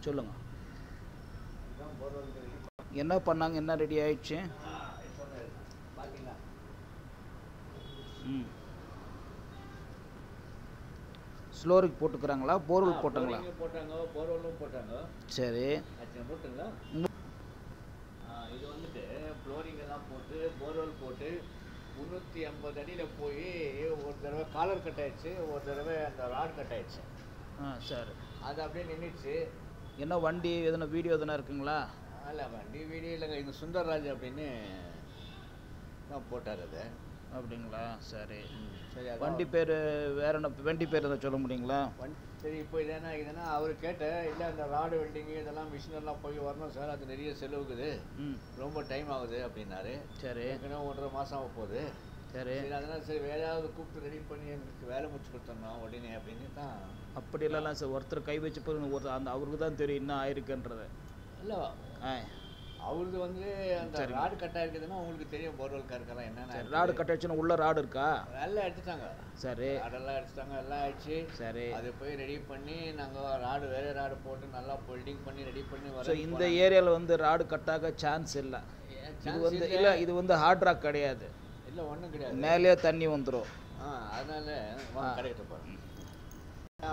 சொல்லுங்கள். என்ன பண்ணாங்க, என்ன ரெடி ஆயிடுச்சு? ம், ஸ்லோரிக் போட்டுக்கிறாங்களா, போர்வெல் போட்டாங்களா? போட்டாங்க, போர்வெல்லும் போட்டாங்க. சரி, போட்டுங்களா? இது வந்துட்டு ஃப்ளோரிங் எல்லாம் போட்டு போர்வெல் போட்டு 350 அடியில் போய் ஒரு தடவை காலர் கட் ஆயிடுச்சு, ஒரு தடவை அந்த ராட் கட் ஆயிடுச்சு. சரி. அது அப்படியே நின்றுச்சு. என்ன வண்டி எதுனா வீடியோ எதுனா இருக்குங்களா? இல்லை, வண்டி வீடியோ இல்லைங்க. இது சுந்தர்ராஜ் அப்படின்னு தான் போட்டார் அது. அப்படிங்களா? சரி சரி. வண்டி பேர் வேற என்ன, வண்டி பேர் எதாவது சொல்ல முடியுங்களா? சரி, இப்போ இதுனா அவர் கேட்டேன். இல்லை, அந்த ராடு வெல்டிங்கு இதெல்லாம் மிஷினெல்லாம் போய் வரணும் சார், அது நிறைய செலவுக்குது, ரொம்ப டைம் ஆகுது அப்படின்னாரு. சரி. ஏற்கனவே 1.5 மாதம் ஆக போகுது. சரி. அதனால் சரி வேலையாவது கூப்பிட்டு ரெடி பண்ணி எங்களுக்கு வேலை முடிச்சு கொடுத்துடணும் உடனே அப்படின்னு தான். அப்படி இல்லைலாம் சார், ஒருத்தர் கை வச்சு போய் ஒரு அந்த அவருக்கு தான் தெரியும் என்ன ஆயிருக்குன்றது. இல்லை, அவருக்கு வந்து அந்த ராடு கட் ஆகிருக்குதுன்னா உங்களுக்கு தெரியும். போர்வெல்காருக்கெல்லாம் என்னென்ன ராடு கட் ஆயிடுச்சுன்னா உள்ள ராடு இருக்கா? எல்லாம் எடுத்துட்டாங்க. சரி. ராடெல்லாம் எடுத்துட்டாங்க, எல்லாம் ஆயிடுச்சு. சரி. அது போய் ரெடி பண்ணி நாங்கள் ராடு வேறு ராடு போட்டு நல்லா வெல்டிங் பண்ணி ரெடி பண்ணி வர. இந்த ஏரியாவில் வந்து ராடு கட்டாக சான்ஸ் இல்லை. இது வந்து இல்லை, இது வந்து ஹார்ட் ராக் கிடையாது. இல்லை, ஒன்றும் கிடையாது. மேலே தண்ணி வந்துடும். அதனால கிடைக்கிட்டு போகிறோம்.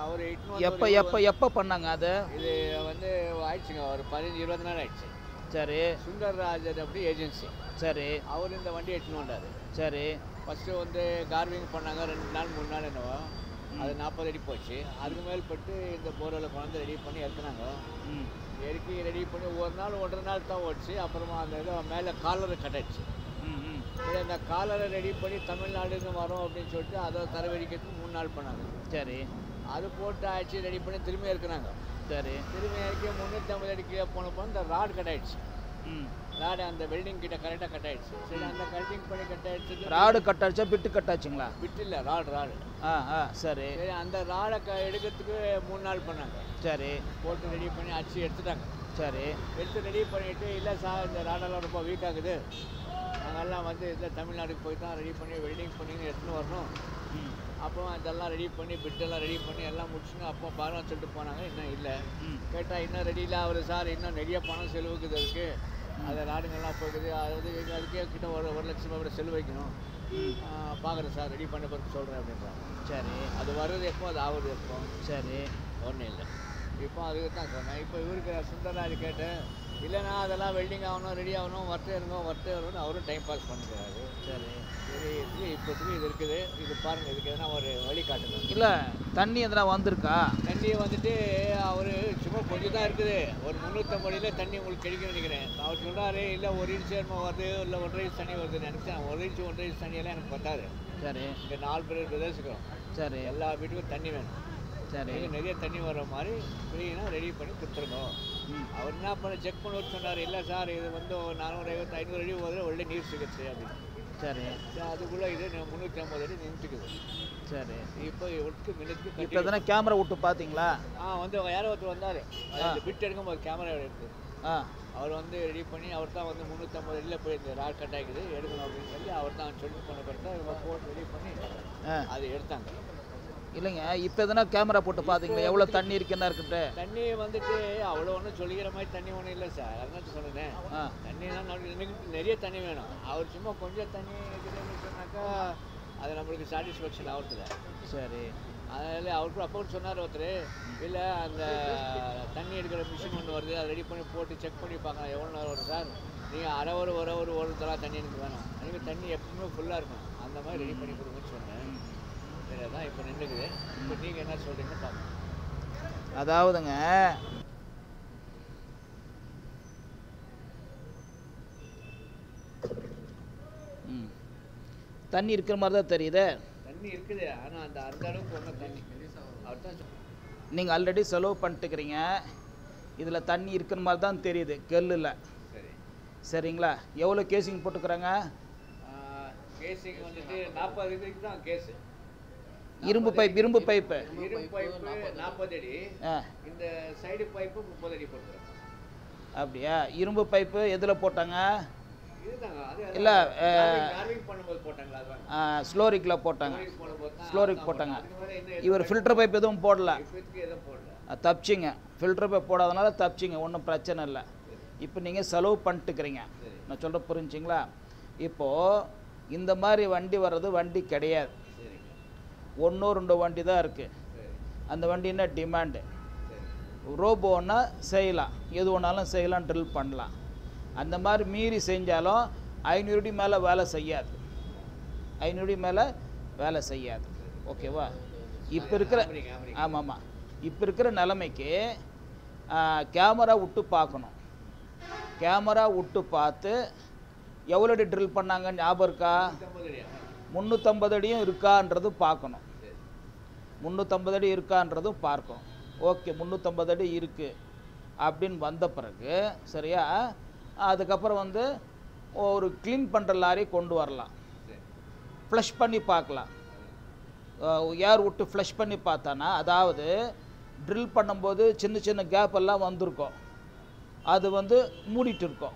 அவர் எப்போ எப்போ எப்போ பண்ணாங்க அதை? இது வந்து ஆயிடுச்சுங்க, ஒரு 15-20 நாள் ஆயிடுச்சு. சரி. சுந்தர்ராஜர் அப்படி ஏஜென்சி. சரி. அவர் இந்த வண்டி எடுத்துன்னு வந்தார். சரி. ஃபஸ்ட்டு வந்து கார்விங் பண்ணாங்க, 2 நாள் 3 நாள் என்னவோ. அது 40 அடி போச்சு. அதுக்கு மேல்பட்டு இந்த போர்வெல்லை கொண்டு ரெடி பண்ணி இறக்குனாங்க. இறக்கி ரெடி பண்ணி ஒரு நாள் 1.5 நாள் தான் ஓடிச்சு. அப்புறமா அந்த இதை மேலே காலரை கட்டாயிடுச்சு. அந்த காலரை ரெடி பண்ணி தமிழ்நாடுன்னு வரோம் அப்படின்னு சொல்லிட்டு அதை தரவழிக்கிறதுக்கு 3 நாள் பண்ணாங்க. சரி. அது போட்டு ஆயிடுச்சு, ரெடி பண்ணி திரும்பி இறக்குனாங்க. சரி. திரும்பி இறக்கி 350 அடி கீழே போனப்போ இந்த ராடு கட் ஆயிடுச்சு. ராடு அந்த வெல்டிங் கிட்ட கரெக்டாக கட் ஆயிடுச்சு. சரி, அந்த கட்டிங் பண்ணி கட் ஆயிடுச்சு. ராடு கட் ஆயிடுச்சா, பிட்டு கட் ஆச்சுங்களா? பிட்டு இல்லை, ராடு. சரி. சரி, அந்த ராடை எடுக்கிறதுக்கு 3 நாள் பண்ணாங்க. சரி. போட்டு ரெடி பண்ணி அடிச்சு எடுத்துட்டாங்க. சரி. எடுத்து ரெடி பண்ணிவிட்டு, இல்லை சார் இந்த ராடெல்லாம் ரொம்ப வீக் ஆகுது, நாங்கள்லாம் வந்து இதில் தமிழ்நாடுக்கு போய் தான் ரெடி பண்ணி வெல்டிங் பண்ணி எடுத்துன்னு வரணும். அப்புறம் இதெல்லாம் ரெடி பண்ணி பிட்டெல்லாம் ரெடி பண்ணி எல்லாம் முடிச்சுங்க. அப்போ பாருன்னு சொல்லிட்டு போனாங்க. இன்னும் இல்லை. கேட்டால் இன்னும் ரெடி இல்லை அவர் சார், இன்னும் நிறைய பணம் செலவுக்குது அதுக்கு. அதை ராடுங்கள்லாம் போகுது, அதாவது அதுக்கே கிட்ட 1 லட்சம் ரூபாய் செலவு வைக்கணும். பார்க்குறேன் சார், ரெடி பண்ண பிறகு சொல்கிறேன் அப்படின்றாங்க. சரி. அது வர்றது எப்போ, அது ஆகுது எப்போ? சரி. ஒன்றும் இல்லை. இப்போ அதுக்கு தான் சொன்னேன். இப்போ இவருக்கு சுந்தர்ராஜ் கேட்டேன். இல்லைண்ணா அதெல்லாம் வெல்டிங் ஆகணும், ரெடி ஆகணும், வரட்டே வரும்னு அவரும் டைம் பாஸ் பண்ணிக்கிறாரு. சரி. சரி, இப்போதைக்கு இது இருக்குது, இது பாருங்கள், இதுக்கு எதனா ஒரு வழி காட்டுங்க. இல்லை, தண்ணி எதனா வந்திருக்கா? தண்ணி வந்துட்டு அவர் சும்மா கொஞ்சம் தான் இருக்குது. ஒரு 350 அடியில் தண்ணி உங்களுக்கு கிடைக்குன்னு நினைக்கிறேன். அவர் சொல்கிறாரு, இல்லை 1 இன்ச் என்னமோ வருது, இல்லை 1.5 இன்ச் தண்ணி வருதுன்னு நினச்சேன். 1 இன்ச் 1.5 இன்ச் தண்ணியெல்லாம் எனக்கு பத்தாது. சரி. இங்கே 4 பேர் பிரதேசிக்கிறோம். சரி. எல்லா வீட்டுக்கும் தண்ணி வேணும். சரி. நிறைய தண்ணி வர்ற மாதிரி க்ளீனாக ரெடி பண்ணி கொடுத்துருக்கோம். அவர் என்ன பண்ண செக் பண்ண சொன்னார். இல்லை சார், இது வந்து 450-500 அடி வருது, ஒரே நீர் சிகிச்சை அப்படின்னு. சரி. அதுக்குள்ளே இது 350 அடி நின்றுக்குது. சரி. இப்போ ஒட்டுக்கு மினிட்க்கு இப்போ எதனா கேமரா விட்டு பார்த்தீங்களா? வந்து யாரோ ஒருத்தர் வந்தார், பிட் எடுக்கும்போது கேமரா எடுத்து அவர் வந்து ரெடி பண்ணி அவர் தான் வந்து 350 அடியில் போய் இந்த ராட் கட் ஆகிக்குது எடுக்கணும் அப்படின்னு சொல்லி அவர் தான் சொல்லிட்டு பண்ண பிறகு போட்டு ரெடி பண்ணி அது எடுத்தாங்க. இல்லைங்க, இப்போ எதனா கேமரா போட்டு பார்த்தீங்களா எவ்வளோ தண்ணி இருக்குன்னா இருக்குட்டு? தண்ணி வந்துட்டு அவ்வளோ ஒன்றும் சொல்லிக்கிற மாதிரி தண்ணி ஒன்றும் இல்லை சார். அதனால சொன்னேன், தண்ணிலாம் எனக்கு நிறைய தண்ணி வேணும். அவர் சும்மா கொஞ்சம் தண்ணி இருக்குதுன்னு சொன்னாக்கா அது நம்மளுக்கு சாட்டிஸ்ஃபேக்ஷன் ஆகுறதில்ல. சரி. அதனால் அவருக்கு அப்போ சொன்னார் ஒருத்தர், இல்லை அந்த தண்ணி எடுக்கிற மிஷின் ஒன்று வருது, அதை ரெடி பண்ணி போட்டு செக் பண்ணி பார்க்கலாம் எவ்வளோ நேரம் வரும் சார். நீங்கள் அரை ஒரு தலா தண்ணி எனக்கு வேணும், எனக்கு தண்ணி எப்பவுமே ஃபுல்லாக இருக்கும், அந்த மாதிரி ரெடி பண்ணி கொடுங்கன்னு சொன்னேன். சரி, அதான் இப்போ நின்றுக்குது. இப்போ நீங்கள் என்ன சொல்கிறீங்கன்னு பார்ப்போம். அதாவதுங்க, தண்ணி இருக்கிற மாதிரி தான் தெரியுது. தண்ணி இருக்குது, ஆனால் அந்த அளவுக்கு ஒன்றும் தண்ணி அவர் தான். நீங்கள் ஆல்ரெடி செலவு பண்ணிட்டுக்கிறீங்க, இதில் தண்ணி இருக்கிற மாதிரி தான் தெரியுது, கல்லில். சரி. சரிங்களா? எவ்வளோ கேசிங் போட்டுக்கிறாங்க? கேசிங் வந்துட்டு 40 அடிக்கு தான் கேஸு. இரும்பு பைப்பு 40 அடி, இந்த சைடு பைப்பு 30 அடி போட்டுருக்காங்க. அப்படியா? இரும்பு பைப்பு எதில் போட்டாங்க? இல்லை, கார்விங் பண்ணும்போது போட்டாங்களா? ஸ்லோரிக்கில் போட்டாங்க. ஸ்லோரிக் போட்டாங்க. இவர் ஃபில்டர் பைப் எதுவும் போடல. தப்பிச்சிங்க. ஃபில்டர் போய் போடாதனால தப்பிச்சிங்க, ஒன்றும் பிரச்சனை இல்லை. இப்போ நீங்கள் செலவு பண்ணிட்டுக்கிறீங்க. நான் சொல்கிற புரிஞ்சுங்களா? இப்போது இந்த மாதிரி வண்டி வர்றது வண்டி கிடையாது. 1-2 வண்டி தான் இருக்குது. அந்த வண்டின்னா டிமாண்டு. ரோபோன்னா செய்யலாம், எது ஒன்றாலும் செய்யலாம், ட்ரில் பண்ணலாம். அந்த மாதிரி மீறி செஞ்சாலும் 500 அடி மேலே வேலை செய்யாது. 500 அடி மேலே வேலை செய்யாது. ஓகேவா? இப்போ இருக்கிற ஆமாம் இப்போ இருக்கிற நிலைமைக்கு கேமரா விட்டு பார்க்கணும். கேமரா விட்டு பார்த்து எவ்வளோ அடி ட்ரில் பண்ணாங்க ஞாபகம் இருக்கா? 350 அடியும் இருக்கான்றது பார்க்கணும். 350 அடி இருக்கான்றதும் பார்க்கணும். ஓகே, 350 அடி இருக்குது அப்படின்னு வந்த பிறகு சரியா, அதுக்கப்புறம் வந்து ஒரு க்ளீன் பண்ணுற லாரி கொண்டு வரலாம். ஃப்ளஷ் பண்ணி பார்க்கலாம். ஏர் விட்டு ஃப்ளஷ் பண்ணி பார்த்தானா, அதாவது ட்ரில் பண்ணும்போது சின்ன சின்ன கேப் எல்லாம் வந்திருக்கும், அது வந்து மூடிட்டு இருக்கோம்.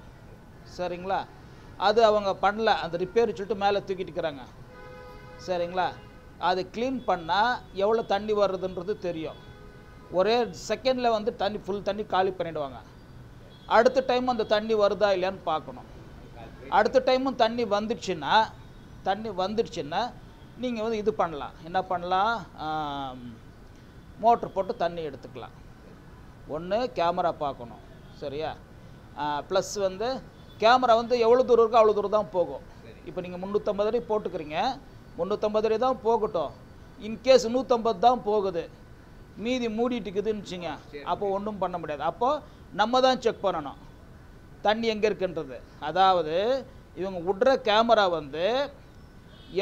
சரிங்களா? அது அவங்க பண்ணல, அந்த ரிப்பேர் சொல்லிட்டு மேலே தூக்கிட்டு இருக்கிறாங்க. சரிங்களா? அது க்ளீன் பண்ணால் எவ்வளோ தண்ணி வர்றதுன்றது தெரியும். ஒரே செகண்டில் வந்து தண்ணி ஃபுல் தண்ணி காலி பண்ணிவிடுவாங்க. அடுத்த டைம் அந்த தண்ணி வருதா இல்லையான்னு பார்க்கணும். அடுத்த டைமும் தண்ணி வந்துடுச்சுன்னா நீங்கள் வந்து இது பண்ணலாம். என்ன பண்ணலாம்? மோட்ரு போட்டு தண்ணி எடுத்துக்கலாம். ஒன்று கேமரா பார்க்கணும். சரியா? ப்ளஸ் வந்து கேமரா வந்து எவ்வளோ தூரம் இருக்கோ அவ்வளோ தூரம் தான் போகும். இப்போ நீங்கள் 350 அடி போட்டுக்கிறீங்க, 350 அடி தான் போகட்டும். இன்கேஸ் 150 தான் போகுது, மீதி மூடிட்டு இருக்குதுன்னு வச்சுங்க, அப்போ ஒன்றும் பண்ண முடியாது. அப்போது நம்ம தான் செக் பண்ணணும் தண்ணி எங்கே இருக்குன்றது. அதாவது இவங்க விட்ற கேமரா வந்து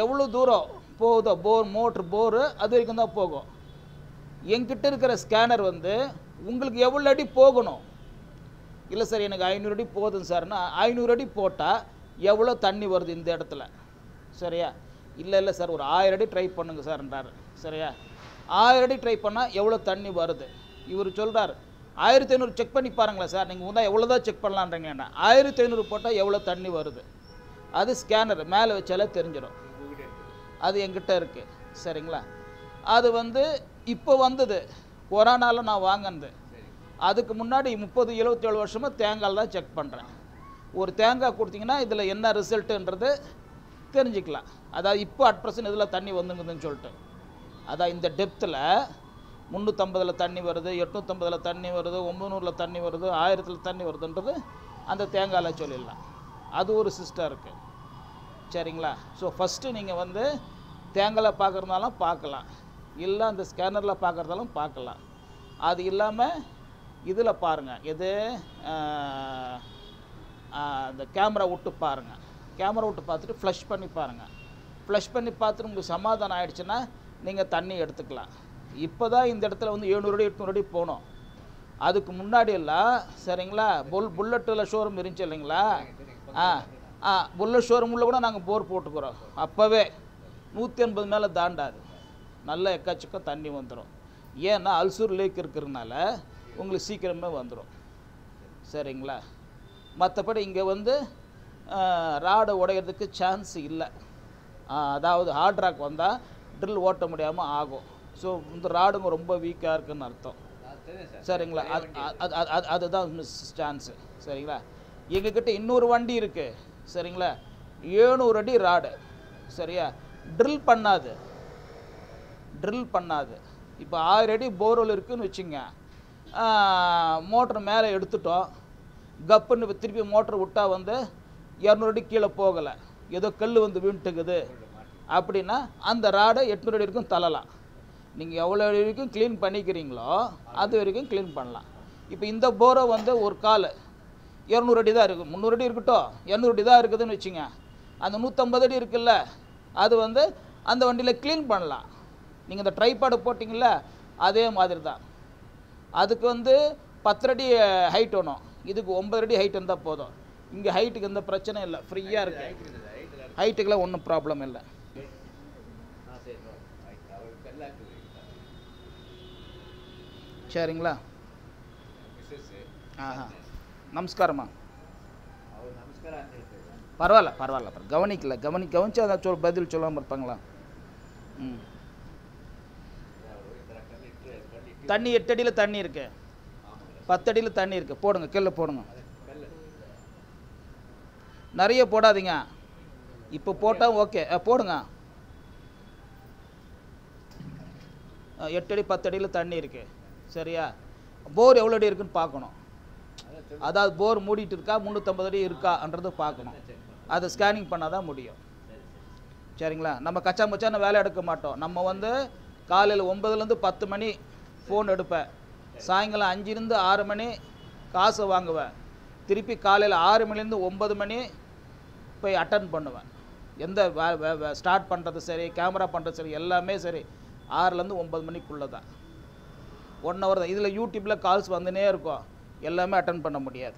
எவ்வளோ தூரம் போகுதோ, மோட்ரு போரு அது வரைக்கும் தான் போகும். என்கிட்ட இருக்கிற ஸ்கேனர் வந்து உங்களுக்கு எவ்வளோ அடி போகணும். இல்லை சார் எனக்கு 500 அடி போதும் சார்னா 500 அடி போட்டால் எவ்வளோ தண்ணி வருது இந்த இடத்துல. சரியா? இல்லை சார் ஒரு 1000 அடி ட்ரை பண்ணுங்க சார்ன்றார். சரியா? 1000 அடி ட்ரை பண்ணால் எவ்வளோ தண்ணி வருது. இவர் சொல்கிறார் 1500 செக் பண்ணி பாருங்களேன் சார். நீங்கள் வந்து எவ்வளோ தான் செக் பண்ணலான்றீங்க. 1500 போட்டால் எவ்வளோ தண்ணி வருது. அது ஸ்கேனர் மேலே வச்சாலே தெரிஞ்சிடும். அது என்கிட்ட இருக்குது. சரிங்களா? அது வந்து இப்போ வந்தது, கொரோனாவில் நான் வாங்கினது. அதுக்கு முன்னாடி 30-77 வருஷமாக தேங்காய் தான் செக் பண்ணுறேன். ஒரு தேங்காய் கொடுத்தீங்கன்னா இதில் என்ன ரிசல்ட்டுன்றது தெரிஞ்சுக்கலாம். அதாவது இப்போ @% இதில் தண்ணி வந்துங்குதுன்னு சொல்லிட்டு, அதான் இந்த டெப்த்தில் 350 தண்ணி வருது, 850 தண்ணி வருது, 900 தண்ணி வருது, 1000 தண்ணி வருதுன்றது அந்த தேங்காயில் சொல்லிடலாம். அது ஒரு சிஸ்டம் இருக்குது. சரிங்களா? ஸோ ஃபஸ்ட்டு நீங்கள் வந்து தேங்காயில் பார்க்குறதுனாலும் பார்க்கலாம், இல்லை அந்த ஸ்கேனரில் பார்க்குறதாலும் பார்க்கலாம். அது இல்லாமல் இதில் பாருங்கள், எது அந்த கேமரா விட்டு பாருங்கள். கேமரா விட்டு பார்த்துட்டு ஃப்ளஷ் பண்ணி பாருங்கள். ஃப்ளஷ் பண்ணி பார்த்துட்டு உங்களுக்கு சமாதானம் ஆகிடுச்சுன்னா நீங்கள் தண்ணி எடுத்துக்கலாம். இப்போ தான் இந்த இடத்துல வந்து 700 அடி 800 அடி போகணும். அதுக்கு முன்னாடி எல்லாம் சரிங்களா, புல்லட்டில் ஷோரூம் இருந்துச்சு இல்லைங்களா? புல்லட் ஷோரூமில் கூட நாங்கள் போர் போட்டுக்கிறோம். அப்போவே 180 மேலே தாண்டாது, நல்ல எக்காச்சக்கம் தண்ணி வந்துடும். ஏன்னா அல்சூர் லேக் இருக்கிறதுனால உங்களுக்கு சீக்கிரமே வந்துடும். சரிங்களா? மற்றபடி இங்கே வந்து ராடை உடையிறதுக்கு சான்ஸ் இல்லை. அதாவது ஹார்ட் ராக் வந்தால் ட்ரில் ஓட்ட முடியாமல் ஆகும். ஸோ இந்த ராடுங்க ரொம்ப வீக்காக இருக்குதுன்னு அர்த்தம். சரிங்களா? அதுதான் சான்ஸு. சரிங்களா? எங்ககிட்ட இன்னொரு வண்டி இருக்குது. சரிங்களா? 700 அடி ராடு. சரியா? ட்ரில் பண்ணாது. இப்போ 1000 அடி போர்வெல் இருக்குதுன்னு வச்சுங்க, மோட்ரு மேலே எடுத்துட்டோம், கப்புன்னு திருப்பி மோட்ரு விட்டால் வந்து 200 அடி கீழே போகலை, ஏதோ கல் வந்து வீண்ட்டுக்குது அப்படின்னா அந்த ராடை 800 அடி வரைக்கும் தள்ளலாம். நீங்கள் எவ்வளோ அடி வரைக்கும் க்ளீன் பண்ணிக்கிறீங்களோ அது வரைக்கும் க்ளீன் பண்ணலாம். இப்போ இந்த போரை வந்து ஒரு கால் 200 அடி தான் இருக்குது, 300 அடி இருக்கட்டும், 200 அடி தான் இருக்குதுன்னு வச்சுங்க, அந்த 150 அடி இருக்குல்ல, அது வந்து அந்த வண்டியில் க்ளீன் பண்ணலாம். நீங்கள் இந்த ட்ரைபாடு போட்டிங்கள அதே மாதிரி தான். அதுக்கு வந்து 10 அடி ஹைட் வேணும், இதுக்கு 9 அடி ஹைட் இருந்தால் போதும். இங்கே ஹைட்டுக்கு எந்த பிரச்சனையும் இல்லை, ஃப்ரீயாக இருக்குது. ஹைட்டுக்கெல்லாம் ஒன்றும் ப்ராப்ளம் இல்லை. சரிங்களா? நமஸ்காரம்மா. பரவாயில்ல கவனிச்சு அதை பதில் சொல்லாமல் இருப்பாங்களா? தண்ணி 8 அடியில் தண்ணி இருக்கு, 10 அடியில் தண்ணி இருக்கு. போடுங்க, கல்ல போடுங்க. நிறைய போடாதீங்க, இப்போ போட்டால் ஓகே. போடுங்க. 8 அடி 10 அடியில் தண்ணி இருக்கு. சரியா? போர் எவ்வளோ அடி இருக்குன்னு பார்க்கணும். அதாவது போர் மூடிட்டு இருக்கா, 350 அடி இருக்கான்றது பார்க்கணும். அதை ஸ்கேனிங் பண்ணால் தான் முடியும். சரிங்களா? நம்ம கச்சா மச்சான வேலை எடுக்க மாட்டோம். நம்ம வந்து காலையில் 9லேருந்து 10 மணி ஃபோன் எடுப்பேன், சாயங்காலம் 5லேருந்து 6 மணி காசை வாங்குவேன், திருப்பி காலையில் 6 மணிலேருந்து 9 மணி போய் அட்டன் பண்ணுவேன். எந்த ஸ்டார்ட் பண்ணுறது சரி, கேமரா பண்ணுறது சரி, எல்லாமே சரி 6லேருந்து 9 மணிக்குள்ளே தான். 1 ஹவர் தான். இதில் யூடியூப்பில் கால்ஸ் வந்துனே இருக்கும், எல்லாமே அட்டன் பண்ண முடியாது.